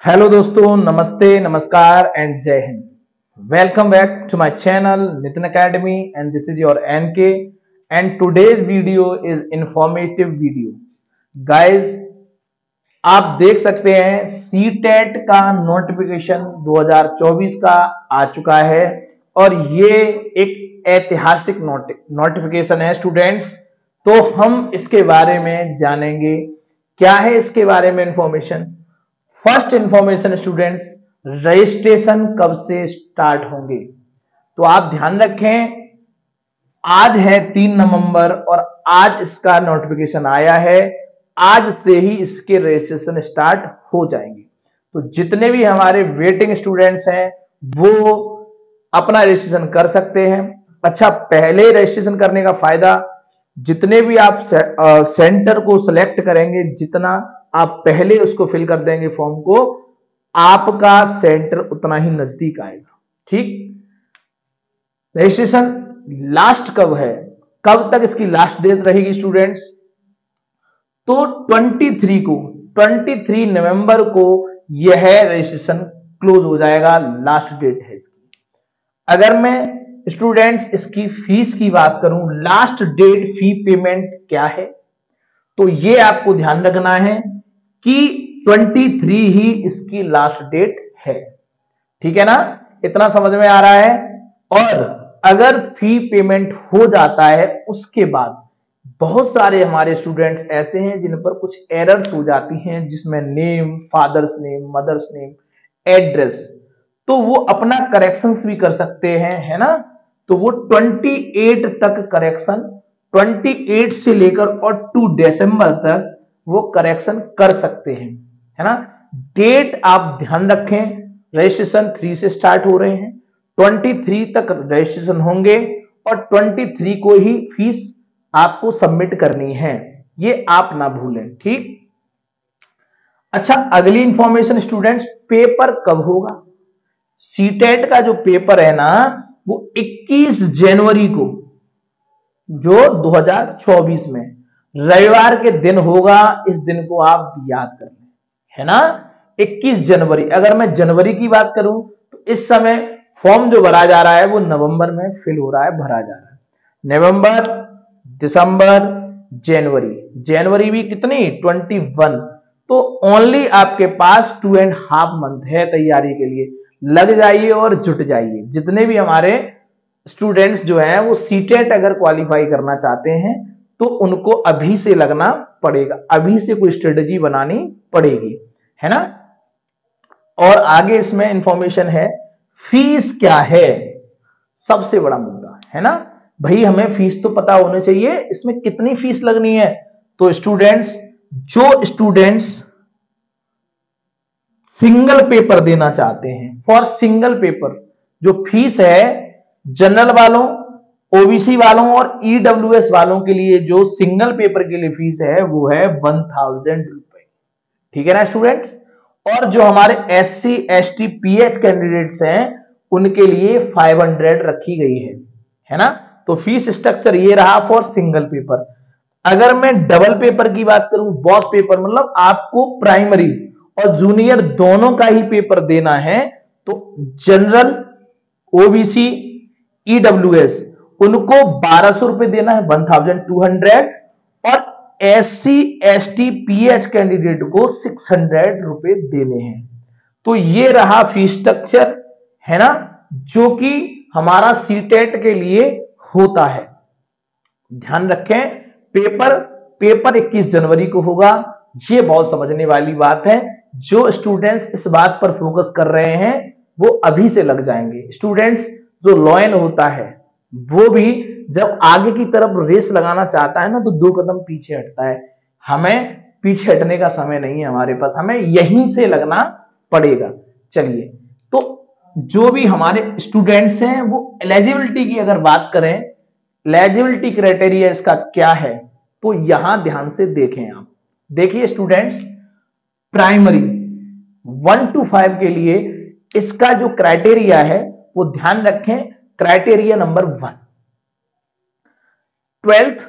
Hello दोस्तों, नमस्ते, नमस्कार एंड जय हिंद। Welcome back to my channel Nitin academy and this is your NK and today's video is informative video. Guys, आप देख सकते हैं सीटेट का नोटिफिकेशन 2024 का आ चुका है और ये एक ऐतिहासिक नोटिफिकेशन है स्टूडेंट्स। तो हम इसके बारे में जानेंगे, क्या है इसके बारे में information. First information students, registration कब से स्टार्ट होंगे। तो आप ध्यान रखें, आज है 3 नवंबर और आज इसका नोटिफिकेशन आया है। आज से ही इसके रजिस्ट्रेशन स्टार्ट हो जाएंगे। तो जितने भी हमारे वेटिंग स्टूडेंट्स हैं वो अपना रजिस्ट्रेशन कर सकते हैं। अच्छा, पहले रजिस्ट्रेशन करने का फायदा, जितने भी आप सेंटर को सिलेक्ट करेंगे, जितना आप पहले उसको फिल कर देंगे फॉर्म को, आपका सेंटर उतना ही नजदीक आएगा। ठीक, रजिस्ट्रेशन लास्ट कब है, कब तक इसकी लास्ट डेट रहेगी स्टूडेंट्स? तो 23 नवंबर को यह रजिस्ट्रेशन क्लोज हो जाएगा, लास्ट डेट है इसकी। अगर मैं स्टूडेंट्स इसकी फीस की बात करूं, लास्ट डेट फी पेमेंट क्या है, तो ये आपको ध्यान रखना है कि 23 ही इसकी लास्ट डेट है। ठीक है ना, इतना समझ में आ रहा है। और अगर फी पेमेंट हो जाता है उसके बाद बहुत सारे हमारे स्टूडेंट्स ऐसे हैं जिन पर कुछ एरर्स हो जाती हैं, जिसमें name, father's name, mother's name, address, तो वो अपना करेक्शंस भी कर सकते हैं, है ना। तो वो 28 तक करेक्शन, 28 से लेकर और 2 दिसंबर तक वो करेक्शन कर सकते हैं, है ना। डेट आप ध्यान रखें, रजिस्ट्रेशन 3 से स्टार्ट हो रहे हैं, 23 तक रजिस्ट्रेशन होंगे और 23 को ही फीस आपको सबमिट करनी है, ये आप ना भूलें। ठीक, अच्छा, अगली इंफॉर्मेशन स्टूडेंट्स, पेपर कब होगा। सीटेट का जो पेपर है ना, वो 21 जनवरी को, जो 2024 में रविवार के दिन होगा। इस दिन को आप याद कर लें, है ना, 21 जनवरी। अगर मैं जनवरी की बात करूं तो इस समय फॉर्म जो भरा जा रहा है वो नवंबर में फिल हो रहा है, भरा जा रहा है। नवंबर, दिसंबर, जनवरी, जनवरी भी कितनी, 21। तो ओनली आपके पास 2.5 मंथ है तैयारी के लिए। लग जाइए और जुट जाइए। जितने भी हमारे स्टूडेंट्स जो हैं वो सीटेट अगर क्वालिफाई करना चाहते हैं तो उनको अभी से लगना पड़ेगा, अभी से कोई स्ट्रेटेजी बनानी पड़ेगी, है ना। और आगे इसमें इंफॉर्मेशन है, फीस क्या है, सबसे बड़ा मुद्दा, है ना। भाई हमें फीस तो पता होनी चाहिए, इसमें कितनी फीस लगनी है। तो स्टूडेंट्स, जो स्टूडेंट्स सिंगल पेपर देना चाहते हैं, फॉर सिंगल पेपर जो फीस है, जनरल वालों, ओबीसी वालों और ईडब्ल्यूएस वालों के लिए जो सिंगल पेपर के लिए फीस है वो है 1000 रुपए। ठीक है ना स्टूडेंट्स। और जो हमारे एससी, एसटी, पीएच कैंडिडेट्स हैं उनके लिए 500 रखी गई है ना। तो फीस स्ट्रक्चर ये रहा फॉर सिंगल पेपर। अगर मैं डबल पेपर की बात करूं, बोथ पेपर मतलब आपको प्राइमरी और जूनियर दोनों का ही पेपर देना है, तो जनरल, ओबीसी, ईडब्ल्यूएस उनको 1200 रुपए देना है, 1200। और एससी, एसटी, पीएच कैंडिडेट को 600 रुपए देने हैं। तो ये रहा फीस स्ट्रक्चर, है ना, जो कि हमारा सीटेट के लिए होता है। ध्यान रखें, पेपर 21 जनवरी को होगा। ये बहुत समझने वाली बात है। जो स्टूडेंट्स इस बात पर फोकस कर रहे हैं वो अभी से लग जाएंगे। स्टूडेंट्स जो लॉयल होता है वो भी जब आगे की तरफ रेस लगाना चाहता है ना, तो 2 कदम पीछे हटता है। हमें पीछे हटने का समय नहीं है हमारे पास, हमें यहीं से लगना पड़ेगा। चलिए, तो जो भी हमारे स्टूडेंट्स हैं वो एलिजिबिलिटी की अगर बात करें, एलिजिबिलिटी क्राइटेरिया इसका क्या है, तो यहां ध्यान से देखें। आप देखिए स्टूडेंट्स, प्राइमरी 1 to 5 के लिए इसका जो क्राइटेरिया है वो ध्यान रखें। क्राइटेरिया नंबर 1, 12th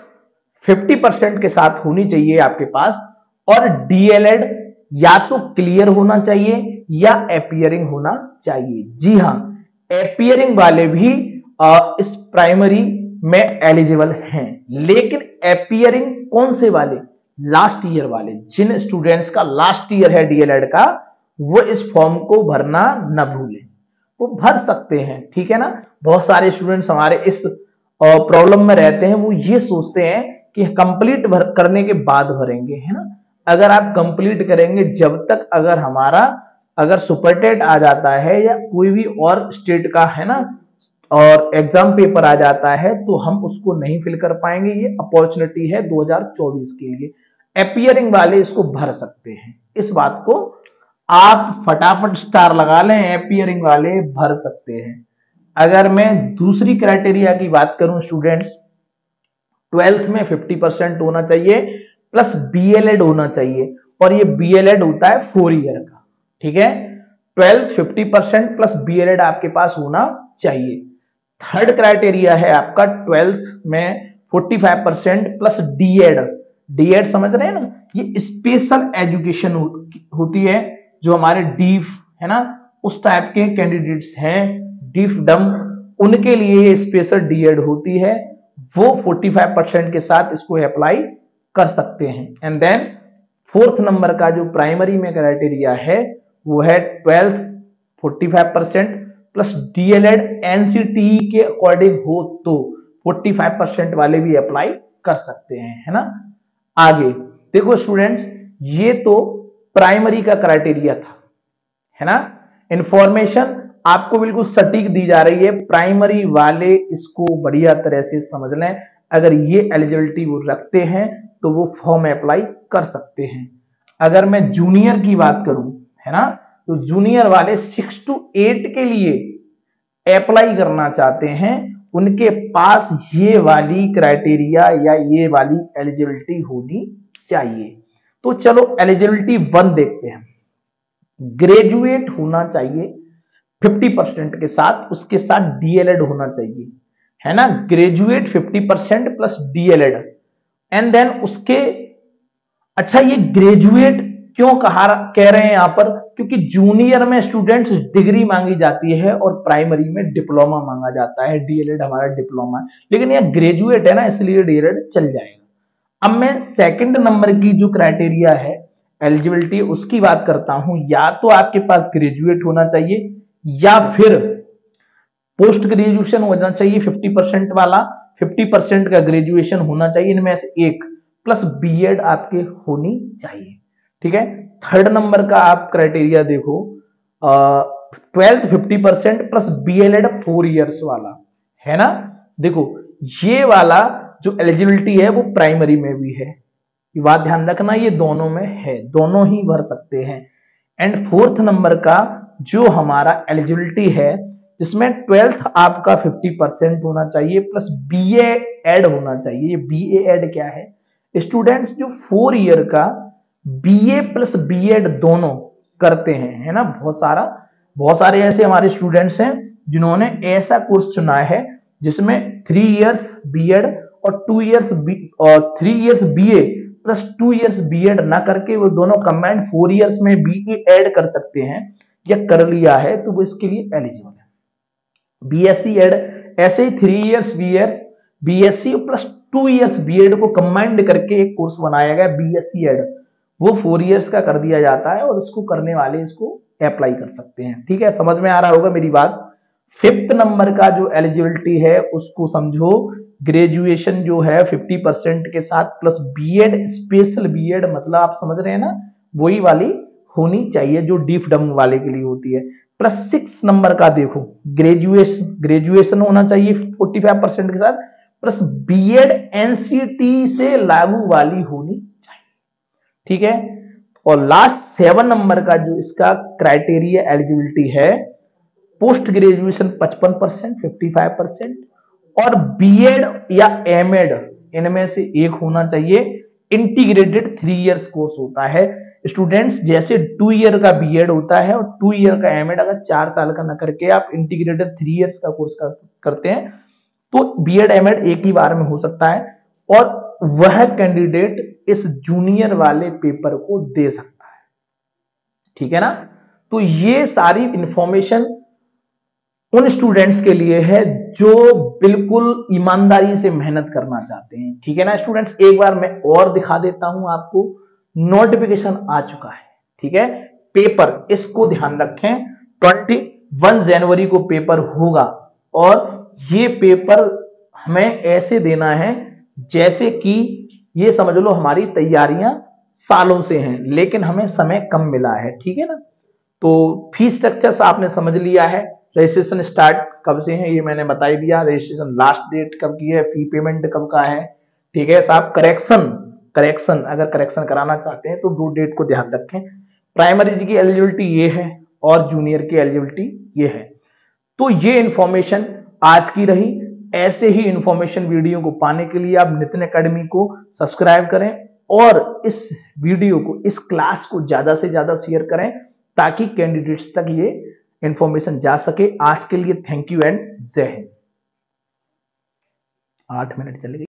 50% के साथ होनी चाहिए आपके पास, और डीएलएड या तो क्लियर होना चाहिए या अपियरिंग होना चाहिए। जी हाँ, अपियरिंग वाले भी इस प्राइमरी में एलिजिबल हैं, लेकिन अपियरिंग कौन से वाले? लास्ट ईयर वाले। जिन स्टूडेंट्स का लास्ट ईयर है डीएलएड का, वो इस फॉर्म को भरना न भूलें, वो भर सकते हैं। ठीक है ना। बहुत सारे स्टूडेंट्स हमारे इस प्रॉब्लम में रहते हैं, वो ये सोचते हैं कि कंप्लीट करने के बाद भरेंगे, है ना। अगर आप कंप्लीट करेंगे, जब तक अगर सुपरटेट आ जाता है या कोई भी और स्टेट का, है ना, और एग्जाम पेपर आ जाता है, तो हम उसको नहीं फिल कर पाएंगे। ये अपॉर्चुनिटी है 2024 के लिए। अपियरिंग वाले इसको भर सकते हैं, इस बात को आप फटाफट स्टार लगा लें, अपियरिंग वाले भर सकते हैं। अगर मैं दूसरी क्राइटेरिया की बात करूं स्टूडेंट्स, 12th में 50% होना चाहिए प्लस बीएलएड होना चाहिए, और ये बीएलएड होता है 4 ईयर का। ठीक है, 12th 50% प्लस बीएलएड आपके पास होना चाहिए। थर्ड क्राइटेरिया है आपका 12th में 45% प्लस डीएड। डीएड समझ रहे हैं ना, ये स्पेशल एजुकेशन होती है, जो हमारे डीफ, है ना, उस टाइप के कैंडिडेट्स हैं, डीफ डम, उनके लिए ये स्पेशल डीएड होती है। वो 45% के साथ इसको अप्लाई कर सकते हैं। एंड देन 4th नंबर का जो प्राइमरी में क्राइटेरिया है, वो है 12th 45% प्लस डीएलएड एनसीटीई के अकॉर्डिंग हो तो 45% वाले भी अप्लाई कर सकते हैं, है ना। आगे देखो स्टूडेंट्स, ये तो प्राइमरी का क्राइटेरिया था, है ना। इंफॉर्मेशन आपको बिल्कुल सटीक दी जा रही है, प्राइमरी वाले इसको बढ़िया तरह से समझ लें। अगर ये एलिजिबिलिटी वो रखते हैं तो वो फॉर्म अप्लाई कर सकते हैं। अगर मैं जूनियर की बात करूं, है ना, तो जूनियर वाले 6 to 8 के लिए अप्लाई करना चाहते हैं, उनके पास ये वाली क्राइटेरिया या ये वाली एलिजिबिलिटी होनी चाहिए। तो चलो एलिजिबिलिटी 1 देखते हैं। ग्रेजुएट होना चाहिए 50% के साथ, उसके साथ डीएलएड होना चाहिए, है ना। Graduate 50% plus DElEd, and then उसके, अच्छा ये ग्रेजुएट क्यों कह रहे हैं यहां पर, क्योंकि जूनियर में स्टूडेंट्स डिग्री मांगी जाती है और प्राइमरी में डिप्लोमा मांगा जाता है। डीएलएड हमारा डिप्लोमा है, लेकिन यह ग्रेजुएट है ना, इसलिए डीएलएड चल जाएगा। अब मैं सेकंड नंबर की जो क्राइटेरिया है एलिजिबिलिटी, उसकी बात करता हूं। या तो आपके पास ग्रेजुएट होना चाहिए, या फिर पोस्ट ग्रेजुएशन होना चाहिए 50% वाला, 50% का ग्रेजुएशन होना चाहिए, इनमें से एक, प्लस बीएड आपके होनी चाहिए। ठीक है। थर्ड नंबर का आप क्राइटेरिया देखो, 12th 50% प्लस बीएलएड 4 इयर्स वाला, है ना। देखो ये वाला जो एलिजिबिलिटी है वो प्राइमरी में भी है, ये बात ध्यान रखना, ये दोनों में है, दोनों ही भर सकते हैं। एंड 4th नंबर का जो हमारा एलिजिबिलिटी है, जिसमें 12th आपका 50% होना चाहिए प्लस बीए एड होना चाहिए। ये बीए एड क्या है? स्टूडेंट्स जो 4 ईयर का बीए प्लस बीएड दोनों करते हैं, है ना। बहुत सारे ऐसे हमारे स्टूडेंट्स हैं जिन्होंने ऐसा कोर्स चुना है जिसमें 3 इयर्स बीएड और 2 इयर्स और 3 years BA plus 2 years BEd ना करके वो दोनों कंबाइंड 4 इयर्स में बीए ऐड कर सकते हैं, या कर लिया है तो वो इसके लिए एलिजिबल है। बीएससी एड ऐसे ही 3 years BSc plus 2 years BEd को कंबाइंड करके एक कोर्स बनाया गया बीएससी एड, वो 4 इयर्स का कर दिया जाता है और उसको करने वाले इसको अप्लाई कर सकते हैं। ठीक है, समझ में आ रहा होगा मेरी बात। 5th नंबर का जो एलिजिबिलिटी है उसको समझो, ग्रेजुएशन जो है 50% के साथ प्लस बीएड, स्पेशल बीएड, मतलब आप समझ रहे हैं ना, वही वाली होनी चाहिए जो डीफ डम वाले के लिए होती है। प्लस 6 नंबर का देखो, ग्रेजुएशन होना चाहिए 45% के साथ प्लस बीएड एनसीटी से लागू वाली होनी चाहिए। ठीक है, और लास्ट 7 नंबर का जो इसका क्राइटेरिया एलिजिबिलिटी है, पोस्ट ग्रेजुएशन 55%, 55% और बीएड या एमएड इनमें से एक होना चाहिए। इंटीग्रेटेड 3 इयर्स कोर्स होता है स्टूडेंट्स, जैसे 2 ईयर का बीएड होता है और 2 ईयर का एमएड, अगर 4 साल का ना करके आप इंटीग्रेटेड 3 इयर्स का कोर्स करते हैं तो बीएड एमएड एक ही बार में हो सकता है, और वह कैंडिडेट इस जूनियर वाले पेपर को दे सकता है। ठीक है ना। तो ये सारी इंफॉर्मेशन उन स्टूडेंट्स के लिए है जो बिल्कुल ईमानदारी से मेहनत करना चाहते हैं। ठीक है ना स्टूडेंट्स, एक बार मैं और दिखा देता हूं आपको, नोटिफिकेशन आ चुका है। ठीक है, पेपर, इसको ध्यान रखें, 21 जनवरी को पेपर होगा और ये पेपर हमें ऐसे देना है जैसे कि ये समझ लो हमारी तैयारियां सालों से हैं लेकिन हमें समय कम मिला है। ठीक है ना, तो फीस स्ट्रक्चर्स आपने समझ लिया है, रजिस्ट्रेशन स्टार्ट कब से है ये मैंने बता ही दिया, रजिस्ट्रेशन लास्ट डेट कब की है, फी पेमेंट कब का है। ठीक है साहब, करेक्शन अगर करेक्शन कराना चाहते हैं तो ड्यू डेट को ध्यान रखें। प्राइमरी की एलिजिबिलिटी ये है और जूनियर की एलिजिबिलिटी ये है। तो ये इंफॉर्मेशन आज की रही। ऐसे ही इंफॉर्मेशन वीडियो को पाने के लिए आप नितिन एकेडमी को सब्सक्राइब करें और इस वीडियो को, इस क्लास को ज्यादा से ज्यादा शेयर करें ताकि कैंडिडेट्स तक ये इंफॉर्मेशन जा सके। आज के लिए थैंक यू एंड जय हिंद। 8 मिनट चले गए।